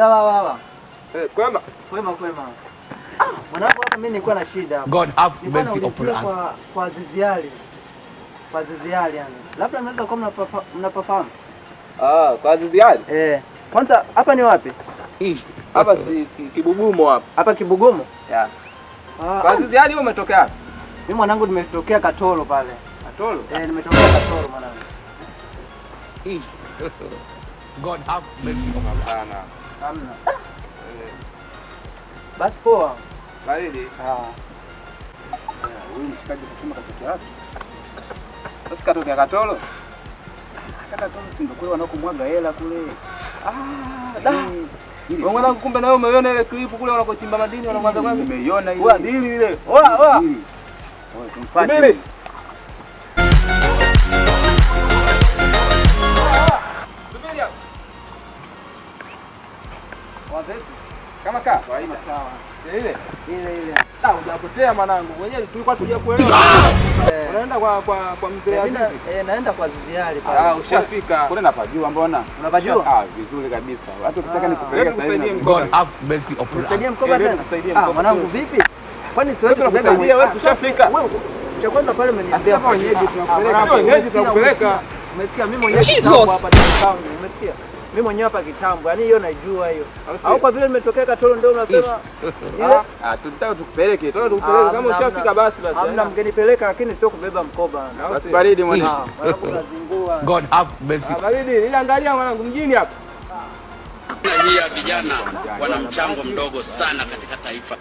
Baba. Kwema. Mwanangu hapa mimi nilikuwa na shida. God have mercy upon us. Kwa Ziziali. Kwa Ziziali yani. Labda mnaweza kuwa mnapafahamu. Kwa Ziziali? Kwanza hapa ni wapi? Hapa si Kibugumo hapa. Hapa Kibugumo? Yeah. Kwa Ziziali wewe umetokea wapi? Mimi mwanangu nimetokea Katoro pale. Katoro? Nimetokea Katoro mwanangu. God have mercy upon us. Hamna. Basi poa. Baridi. Huyu mshikaji kusema katokea wapi? Sasa katokea Katoro? Katoro si ndio kule wanakomwaga hela kule. Wewe mwanangu kumbe na wewe umeona ile clip kule wanakochimba madini wanamwaga mwaga? Nimeiona ile. Oa dili ile. Oa. Tumfuate. Kama kawaida. Ile. Hujapotea mwanangu. Mwenyewe tulikuwa tuje kuelewa. Unaenda kwa mzee Azizi? Naenda kwa Ziziali pale. Ushafika. Kule napajua mbona? Unapajua? Vizuri kabisa. Hata ukitaka nikupeleke sasa hivi. God have mercy upon us. Nisaidie mkoba tena. Mwanangu vipi? Kwani siwezi kubeba wewe ushafika. Cha kwanza pale umeniambia wenyeji tunakupeleka. Wenyeji tunakupeleka. Umesikia mimi mwenyewe kitambo hapa town. Umesikia? Mimi mwenyewe hapa kitambo. Yaani hiyo naijua hiyo. Au kwa vile nimetokea Katoro ndio unasema ile? Tunataka tukupeleke. Kama ushafika basi. Hamna mgenipeleka lakini sio kubeba mkoba. Basi baridi mwanangu. Mwanangu unazingua. God have mercy. Baridi, ile angalia mwanangu mjini hapa. Hii ya vijana wana mchango mdogo sana katika taifa.